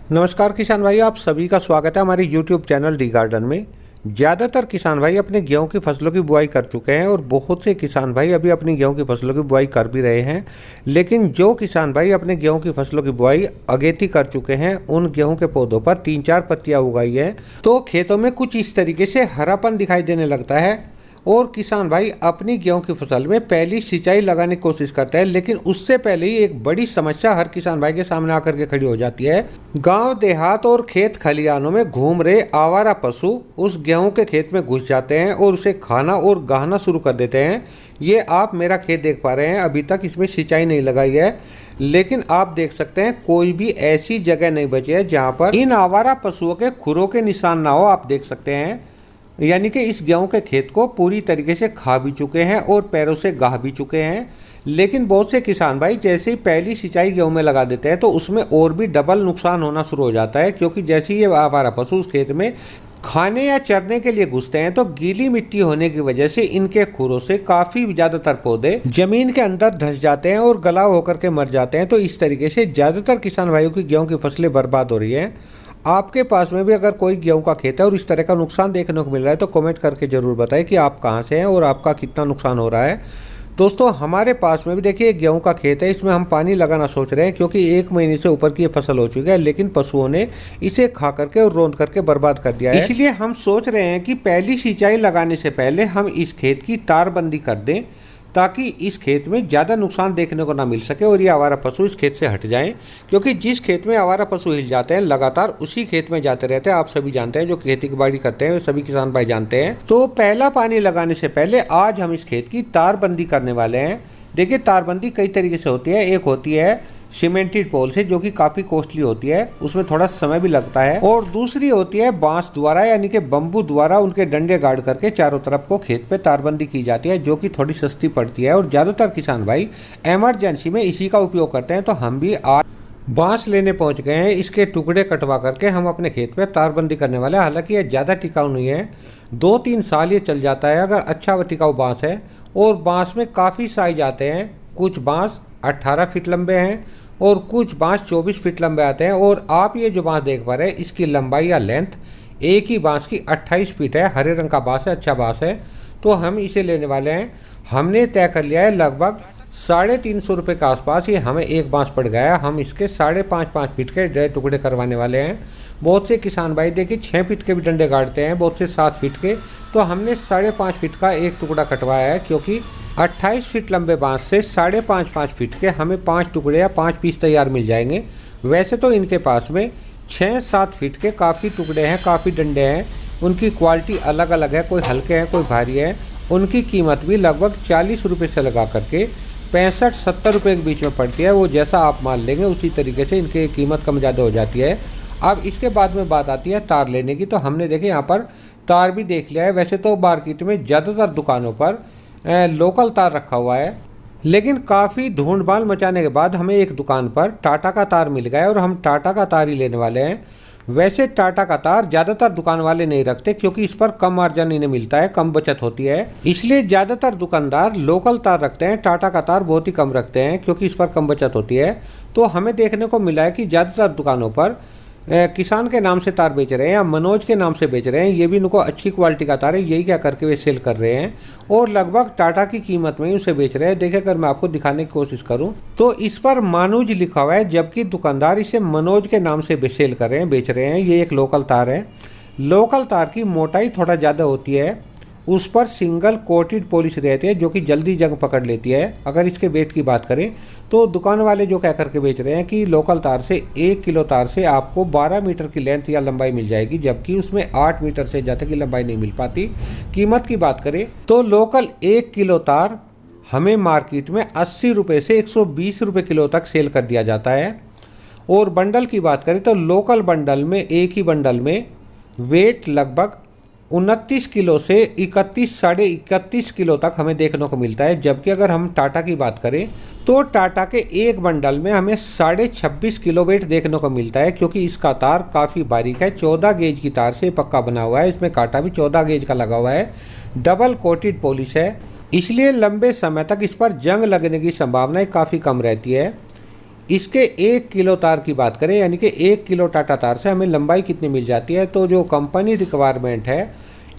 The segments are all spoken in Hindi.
नमस्कार किसान भाई, आप सभी का स्वागत है हमारे YouTube चैनल डी गार्डन में। ज़्यादातर किसान भाई अपने गेहूं की फसलों की बुआई कर चुके हैं और बहुत से किसान भाई अभी अपनी गेहूं की फसलों की बुआई कर भी रहे हैं। लेकिन जो किसान भाई अपने गेहूं की फसलों की बुआई अगेती कर चुके हैं, उन गेहूं के पौधों पर 3-4 पत्तियां उगाई है तो खेतों में कुछ इस तरीके से हरापन दिखाई देने लगता है और किसान भाई अपनी गेहूं की फसल में पहली सिंचाई लगाने की कोशिश करता है। लेकिन उससे पहले ही एक बड़ी समस्या हर किसान भाई के सामने आकर के खड़ी हो जाती है। गांव देहात और खेत खलिहानों में घूम रहे आवारा पशु उस गेहूं के खेत में घुस जाते हैं और उसे खाना और गाहना शुरू कर देते हैं। ये आप मेरा खेत देख पा रहे हैं, अभी तक इसमें सिंचाई नहीं लगाई है, लेकिन आप देख सकते हैं कोई भी ऐसी जगह नहीं बची है जहाँ पर इन आवारा पशुओं के खुरों के निशान ना हो। आप देख सकते हैं, यानी कि इस गेहूं के खेत को पूरी तरीके से खा भी चुके हैं और पैरों से गाह भी चुके हैं। लेकिन बहुत से किसान भाई जैसे ही पहली सिंचाई गेहूं में लगा देते हैं तो उसमें और भी डबल नुकसान होना शुरू हो जाता है, क्योंकि जैसे ही ये आवारा पशु उस खेत में खाने या चरने के लिए घुसते हैं तो गीली मिट्टी होने की वजह से इनके खुरों से काफ़ी ज़्यादातर पौधे जमीन के अंदर धंस जाते हैं और गलाव होकर के मर जाते हैं। तो इस तरीके से ज़्यादातर किसान भाइयों की गेहूँ की फसलें बर्बाद हो रही हैं। आपके पास में भी अगर कोई गेहूं का खेत है और इस तरह का नुकसान देखने को मिल रहा है तो कमेंट करके ज़रूर बताएं कि आप कहां से हैं और आपका कितना नुकसान हो रहा है। दोस्तों, हमारे पास में भी देखिए गेहूं का खेत है, इसमें हम पानी लगाना सोच रहे हैं क्योंकि 1 महीने से ऊपर की ये फसल हो चुकी है, लेकिन पशुओं ने इसे खा करके और रौंद करके बर्बाद कर दिया है। इसलिए हम सोच रहे हैं कि पहली सिंचाई लगाने से पहले हम इस खेत की तारबंदी कर दें ताकि इस खेत में ज़्यादा नुकसान देखने को ना मिल सके और ये आवारा पशु इस खेत से हट जाएं। क्योंकि जिस खेत में आवारा पशु हिल जाते हैं लगातार उसी खेत में जाते रहते हैं। आप सभी जानते हैं, जो खेती की बाड़ी करते हैं वे सभी किसान भाई जानते हैं। तो पहला पानी लगाने से पहले आज हम इस खेत की तारबंदी करने वाले हैं। देखिए, तारबंदी कई तरीके से होती है। एक होती है सीमेंटेड पोल से, जो कि काफ़ी कॉस्टली होती है, उसमें थोड़ा समय भी लगता है। और दूसरी होती है बांस द्वारा, यानी कि बम्बू द्वारा उनके डंडे गाड़ करके चारों तरफ को खेत पे तारबंदी की जाती है, जो कि थोड़ी सस्ती पड़ती है और ज़्यादातर किसान भाई इमरजेंसी में इसी का उपयोग करते हैं। तो हम भी आज बांस लेने पहुंच गए हैं। इसके टुकड़े कटवा करके हम अपने खेत पे तारबंदी करने वाले हैं। हालांकि यह ज़्यादा टिकाऊ नहीं है, 2-3 साल ये चल जाता है अगर अच्छा टिकाऊ बांस है। और बांस में काफ़ी साइज आते हैं, कुछ बांस 18 फीट लंबे हैं और कुछ बांस 24 फीट लंबे आते हैं। और आप ये जो बांस देख पा रहे हैं इसकी लंबाई या लेंथ एक ही बांस की 28 फीट है। हरे रंग का बांस है, अच्छा बांस है, तो हम इसे लेने वाले हैं। हमने तय कर लिया है लगभग 350 रुपये के आसपास ये हमें एक बांस पड़ गया है। हम इसके 5.5 फीट के टुकड़े करवाने वाले हैं। बहुत से किसान भाई देखिए 6 फीट के भी डंडे गाड़ते हैं, बहुत से 7 फीट के। तो हमने 5.5 फीट का एक टुकड़ा कटवाया है, क्योंकि 28 फीट लंबे बांस से 5.5 फीट के हमें 5 टुकड़े या 5 पीस तैयार मिल जाएंगे। वैसे तो इनके पास में 6-7 फीट के काफ़ी टुकड़े हैं, काफ़ी डंडे हैं। उनकी क्वालिटी अलग अलग है, कोई हल्के हैं कोई भारी है। उनकी कीमत भी लगभग 40 रुपये से लगा करके 65-70 रुपये के बीच में पड़ती है। वो जैसा आप मान लेंगे उसी तरीके से इनकी कीमत कम ज़्यादा हो जाती है। अब इसके बाद में बात आती है तार लेने की। तो हमने देखे यहाँ पर तार भी देख लिया है। वैसे तो मार्केट में ज़्यादातर दुकानों पर लोकल तार रखा हुआ है, लेकिन काफ़ी ढूंढ-भाल मचाने के बाद हमें एक दुकान पर टाटा का तार मिल गया और हम टाटा का तार ही लेने वाले हैं। वैसे टाटा का तार ज़्यादातर दुकान वाले नहीं रखते, क्योंकि इस पर कम मार्जिन इन्हें मिलता है, कम बचत होती है, इसलिए ज़्यादातर दुकानदार लोकल तार रखते हैं। टाटा का तार बहुत ही कम रखते हैं क्योंकि इस पर कम बचत होती है। तो हमें देखने को मिला है कि ज़्यादातर दुकानों पर किसान के नाम से तार बेच रहे हैं या मनोज के नाम से बेच रहे हैं। ये भी इनको अच्छी क्वालिटी का तार है, यही क्या करके वे सेल कर रहे हैं और लगभग टाटा की कीमत में ही उसे बेच रहे हैं। देखिए, अगर मैं आपको दिखाने की कोशिश करूं तो इस पर मानुज लिखा हुआ है, जबकि दुकानदार इसे मनोज के नाम से सेल कर रहे हैं, बेच रहे हैं। ये एक लोकल तार है। लोकल तार की मोटाई थोड़ा ज़्यादा होती है, उस पर सिंगल कोटेड पॉलिश रहती है, जो कि जल्दी जंग पकड़ लेती है। अगर इसके वेट की बात करें तो दुकान वाले जो कह करके बेच रहे हैं कि लोकल तार से 1 किलो तार से आपको 12 मीटर की लेंथ या लंबाई मिल जाएगी, जबकि उसमें 8 मीटर से ज़्यादा की लंबाई नहीं मिल पाती। कीमत की बात करें तो लोकल 1 किलो तार हमें मार्केट में 80 रुपये से 120 रुपये किलो तक सेल कर दिया जाता है। और बंडल की बात करें तो लोकल बंडल में, एक ही बंडल में वेट लगभग 29 किलो से 31-31.5 किलो तक हमें देखने को मिलता है। जबकि अगर हम टाटा की बात करें तो टाटा के एक बंडल में हमें 26.5 किलो वेट देखने को मिलता है, क्योंकि इसका तार काफ़ी बारीक है। 14 गेज की तार से पक्का बना हुआ है, इसमें कांटा भी 14 गेज का लगा हुआ है, डबल कोटेड पॉलिश है, इसलिए लंबे समय तक इस पर जंग लगने की संभावनाएं काफ़ी कम रहती है। इसके 1 किलो तार की बात करें, यानी कि 1 किलो टाटा तार से हमें लंबाई कितनी मिल जाती है, तो जो कंपनी रिक्वायरमेंट है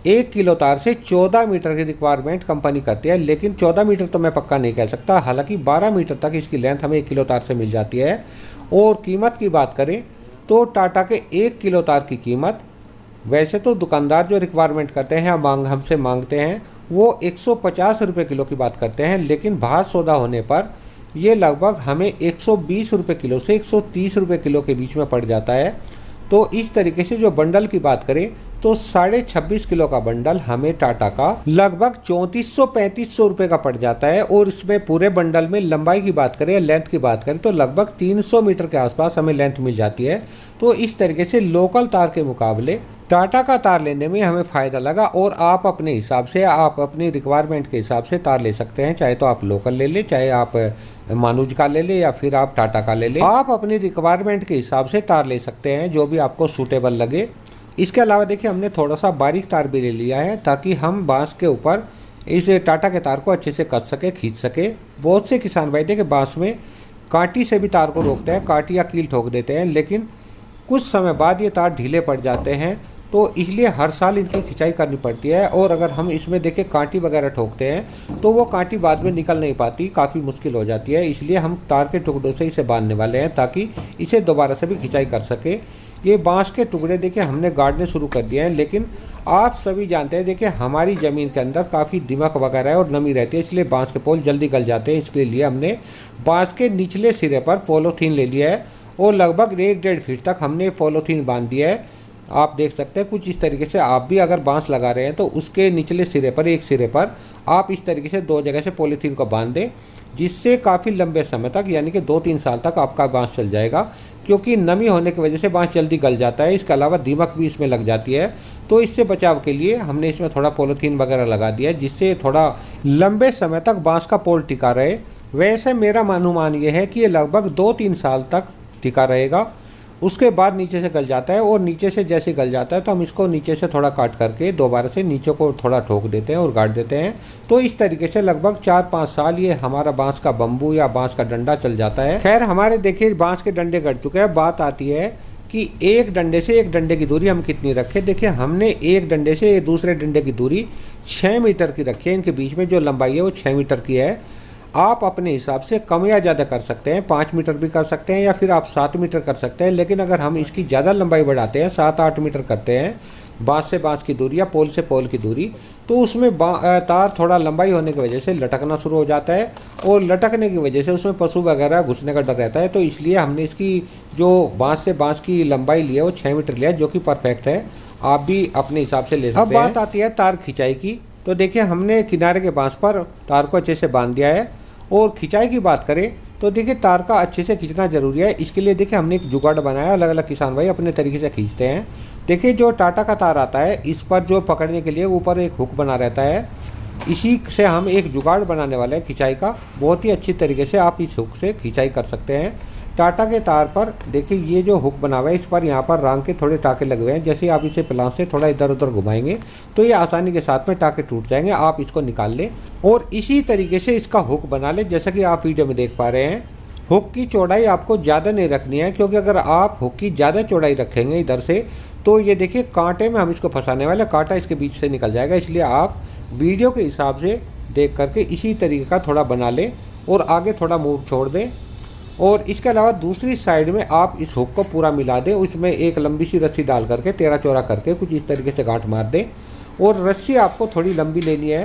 1 किलो तार से 14 मीटर की रिक्वायरमेंट कंपनी करती है। लेकिन 14 मीटर तो मैं पक्का नहीं कह सकता, हालांकि 12 मीटर तक इसकी लेंथ हमें 1 किलो तार से मिल जाती है। और कीमत की बात करें तो टाटा के 1 किलो तार की कीमत, वैसे तो दुकानदार जो रिक्वायरमेंट करते हैं हमसे मांगते हैं वो 150 रुपये किलो की बात करते हैं, लेकिन बाहर सौदा होने पर ये लगभग हमें 120 रुपये किलो से 130 रुपये किलो के बीच में पड़ जाता है। तो इस तरीके से जो बंडल की बात करें तो 26.5 किलो का बंडल हमें टाटा का लगभग 3400-3500 रुपये का पड़ जाता है। और इसमें पूरे बंडल में लंबाई की बात करें, लेंथ की बात करें तो लगभग 300 मीटर के आसपास हमें लेंथ मिल जाती है। तो इस तरीके से लोकल तार के मुकाबले टाटा का तार लेने में हमें फ़ायदा लगा। और आप अपने हिसाब से, आप अपनी रिक्वायरमेंट के हिसाब से तार ले सकते हैं, चाहे तो आप लोकल ले लें, चाहे आप मानुज का ले लें, या फिर आप टाटा का ले लें। आप अपनी रिक्वायरमेंट के हिसाब से तार ले सकते हैं जो भी आपको सूटेबल लगे। इसके अलावा देखिए हमने थोड़ा सा बारीक तार भी ले लिया है ताकि हम बांस के ऊपर इस टाटा के तार को अच्छे से कस सके, खींच सके। बहुत से किसान भाई देखिए बांस में कांटी से भी तार को रोकते हैं, कांटी या कील ठोक देते हैं, लेकिन कुछ समय बाद ये तार ढीले पड़ जाते हैं, तो इसलिए हर साल इनकी खिंचाई करनी पड़ती है। और अगर हम इसमें देखें कांटी वगैरह ठोकते हैं तो वो कांटी बाद में निकल नहीं पाती, काफ़ी मुश्किल हो जाती है। इसलिए हम तार के टुकड़ों से इसे बांधने वाले हैं ताकि इसे दोबारा से भी खिंचाई कर सके। ये बांस के टुकड़े देखिए हमने गाड़ने शुरू कर दिए हैं, लेकिन आप सभी जानते हैं देखिए हमारी ज़मीन के अंदर काफ़ी दीमक वगैरह है और नमी रहती है, इसलिए बांस के पोल जल्दी गल जाते हैं। इसके लिए हमने बांस के निचले सिरे पर पॉलीथीन ले लिया है और लगभग 1-1.5 फीट तक हमने पॉलीथीन बांध दिया है। आप देख सकते हैं कुछ इस तरीके से आप भी अगर बांस लगा रहे हैं तो उसके निचले सिरे पर, एक सिरे पर आप इस तरीके से 2 जगह से पॉलीथीन को बांध दें, जिससे काफ़ी लंबे समय तक यानी कि 2-3 साल तक आपका बांस चल जाएगा, क्योंकि नमी होने की वजह से बांस जल्दी गल जाता है। इसके अलावा दीमक भी इसमें लग जाती है, तो इससे बचाव के लिए हमने इसमें थोड़ा पॉलीथीन वगैरह लगा दिया है, जिससे थोड़ा लंबे समय तक बांस का पोल टिका रहे। वैसे मेरा अनुमान ये है कि ये लगभग 2-3 साल तक टिका रहेगा, उसके बाद नीचे से गल जाता है। और नीचे से जैसे गल जाता है तो हम इसको नीचे से थोड़ा काट करके दोबारा से नीचे को थोड़ा ठोक देते हैं और गाड़ देते हैं। तो इस तरीके से लगभग 4-5 साल ये हमारा बांस का बम्बू या बांस का डंडा चल जाता है। खैर हमारे देखिए बांस के डंडे गड़ चुके हैं, बात आती है कि एक डंडे से एक डंडे की दूरी हम कितनी रखें। देखिए हमने एक डंडे से दूसरे डंडे की दूरी 6 मीटर की रखी है, इनके बीच में जो लंबाई है वो 6 मीटर की है। आप अपने हिसाब से कम या ज़्यादा कर सकते हैं, 5 मीटर भी कर सकते हैं या फिर आप 7 मीटर कर सकते हैं। लेकिन अगर हम इसकी ज़्यादा लंबाई बढ़ाते हैं, 7-8 मीटर करते हैं बांस से बांस की दूरी या पोल से पोल की दूरी, तो उसमें तार थोड़ा लंबाई होने की वजह से लटकना शुरू हो जाता है और लटकने की वजह से उसमें पशु वगैरह घुसने का डर रहता है। तो इसलिए हमने इसकी जो बांस से बांस की लंबाई ली है वो 6 मीटर लिया है, जो कि परफेक्ट है। आप भी अपने हिसाब से ले सकते हैं। अब बात आती है तार खिंचाई की, तो देखिए हमने किनारे के बांस पर तार को अच्छे से बांध दिया है। और खिंचाई की बात करें तो देखिए तार का अच्छे से खींचना जरूरी है। इसके लिए देखिए हमने एक जुगाड़ बनाया, अलग अलग किसान भाई अपने तरीके से खींचते हैं। देखिए जो टाटा का तार आता है इस पर जो पकड़ने के लिए ऊपर एक हुक बना रहता है, इसी से हम एक जुगाड़ बनाने वाले हैं खिंचाई का। बहुत ही अच्छी तरीके से आप इस हुक से खिंचाई कर सकते हैं। टाटा के तार पर देखिए ये जो हुक बना हुआ है इस पर यहाँ पर रंग के थोड़े टाके लगे हुए हैं। जैसे आप इसे प्लास से थोड़ा इधर उधर घुमाएंगे तो ये आसानी के साथ में टाके टूट जाएंगे। आप इसको निकाल लें और इसी तरीके से इसका हुक बना लें, जैसा कि आप वीडियो में देख पा रहे हैं। हुक की चौड़ाई आपको ज़्यादा नहीं रखनी है, क्योंकि अगर आप हुक की ज़्यादा चौड़ाई रखेंगे इधर से तो ये देखिए कांटे में हम इसको फंसाने वाले, कांटा इसके बीच से निकल जाएगा। इसलिए आप वीडियो के हिसाब से देख करके इसी तरीके का थोड़ा बना लें और आगे थोड़ा मूव छोड़ दें। और इसके अलावा दूसरी साइड में आप इस हुक को पूरा मिला दें, उसमें एक लंबी सी रस्सी डाल करके टेढ़ा चौड़ा करके कुछ इस तरीके से गांठ मार दें। और रस्सी आपको थोड़ी लंबी लेनी है,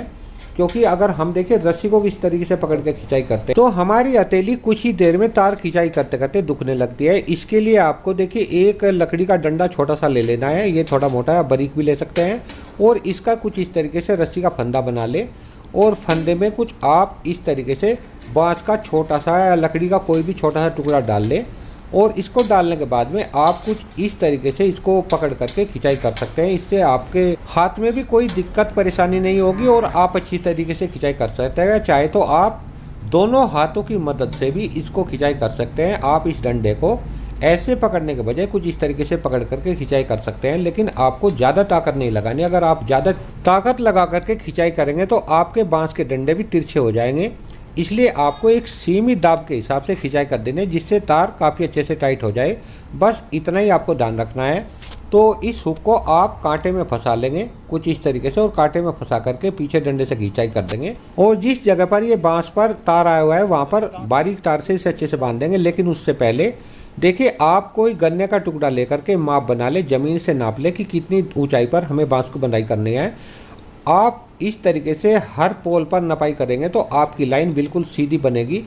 क्योंकि अगर हम देखें रस्सी को इस तरीके से पकड़ के खिंचाई करते हैं तो हमारी हथेली कुछ ही देर में तार खिंचाई करते करते दुखने लगती है। इसके लिए आपको देखिए एक लकड़ी का डंडा छोटा सा ले लेना है, ये थोड़ा मोटा है, बारीक भी ले सकते हैं। और इसका कुछ इस तरीके से रस्सी का फंदा बना ले और फंदे में कुछ आप इस तरीके से बांस का छोटा सा या लकड़ी का कोई भी छोटा सा टुकड़ा डाल ले। और इसको डालने के बाद में आप कुछ इस तरीके से इसको पकड़ करके खिंचाई कर सकते हैं। इससे आपके हाथ में भी कोई दिक्कत परेशानी नहीं होगी और आप अच्छी तरीके से खिंचाई कर सकते हैं। चाहे तो आप दोनों हाथों की मदद से भी इसको खिंचाई कर सकते हैं। आप इस डंडे को ऐसे पकड़ने के बजाय कुछ इस तरीके से पकड़ करके खिंचाई कर सकते हैं, लेकिन आपको ज़्यादा ताकत नहीं लगानी। अगर आप ज़्यादा ताकत लगा करके खिंचाई करेंगे तो आपके बांस के डंडे भी तिरछे हो जाएंगे। इसलिए आपको एक सीमित दाब के हिसाब से खिंचाई कर देनी है, जिससे तार काफ़ी अच्छे से टाइट हो जाए। बस इतना ही आपको ध्यान रखना है। तो इस हुक को आप कांटे में फंसा लेंगे कुछ इस तरीके से, और कांटे में फंसा करके पीछे डंडे से खिंचाई कर देंगे। और जिस जगह पर ये बांस पर तार आया हुआ है वहाँ पर बारीक तार से इसे अच्छे से बांध देंगे। लेकिन उससे पहले देखिए, आप कोई गन्ने का टुकड़ा लेकर के माप बना ले, ज़मीन से नाप ले कि कितनी ऊंचाई पर हमें बांस को बंधाई करनी है। आप इस तरीके से हर पोल पर नपाई करेंगे तो आपकी लाइन बिल्कुल सीधी बनेगी,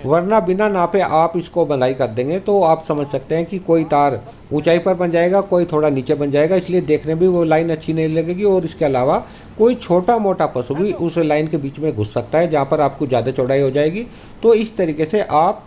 वरना बिना नापे आप इसको बंधाई कर देंगे तो आप समझ सकते हैं कि कोई तार ऊंचाई पर बन जाएगा, कोई थोड़ा नीचे बन जाएगा, इसलिए देखने में भी वो लाइन अच्छी नहीं लगेगी। और इसके अलावा कोई छोटा मोटा पशु भी उस लाइन के बीच में घुस सकता है, जहाँ पर आपको ज़्यादा चौड़ाई हो जाएगी। तो इस तरीके से आप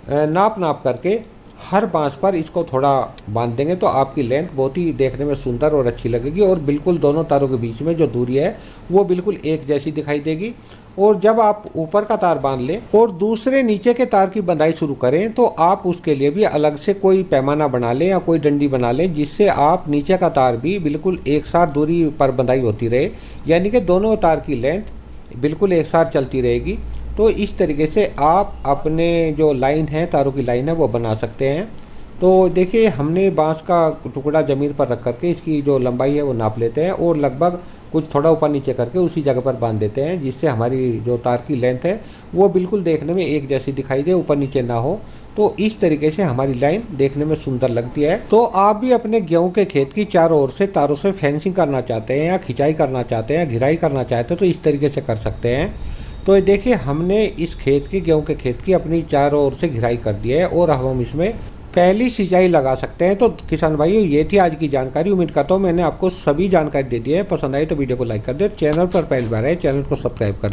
नाप करके हर बांस पर इसको थोड़ा बांध देंगे तो आपकी लेंथ बहुत ही देखने में सुंदर और अच्छी लगेगी, और बिल्कुल दोनों तारों के बीच में जो दूरी है वो बिल्कुल एक जैसी दिखाई देगी। और जब आप ऊपर का तार बांध लें और दूसरे नीचे के तार की बंधाई शुरू करें तो आप उसके लिए भी अलग से कोई पैमाना बना लें या कोई डंडी बना लें, जिससे आप नीचे का तार भी बिल्कुल एक साथ दूरी पर बंधाई होती रहे, यानी कि दोनों तार की लेंथ बिल्कुल एक साथ चलती रहेगी। तो इस तरीके से आप अपने जो लाइन है, तारों की लाइन है, वो बना सकते हैं। तो देखिए, हमने बांस का टुकड़ा ज़मीन पर रख करके इसकी जो लंबाई है वो नाप लेते हैं और लगभग कुछ थोड़ा ऊपर नीचे करके उसी जगह पर बांध देते हैं, जिससे हमारी जो तार की लेंथ है वो बिल्कुल देखने में एक जैसी दिखाई दे, ऊपर नीचे ना हो। तो इस तरीके से हमारी लाइन देखने में सुंदर लगती है। तो आप भी अपने गेहूं के खेत की चारों ओर से तारों से फेंसिंग करना चाहते हैं या खिंचाई करना चाहते हैं या घिराई करना चाहते हैं तो इस तरीके से कर सकते हैं। तो देखिए, हमने इस खेत की, गेहूं के खेत की अपनी चारों ओर से घिराई कर दी है और अब हम इसमें पहली सिंचाई लगा सकते हैं। तो किसान भाइयों, ये थी आज की जानकारी। उम्मीद करता हूँ मैंने आपको सभी जानकारी दे दी है। पसंद आई तो वीडियो को लाइक कर दे, चैनल पर पहली बार है चैनल को सब्सक्राइब कर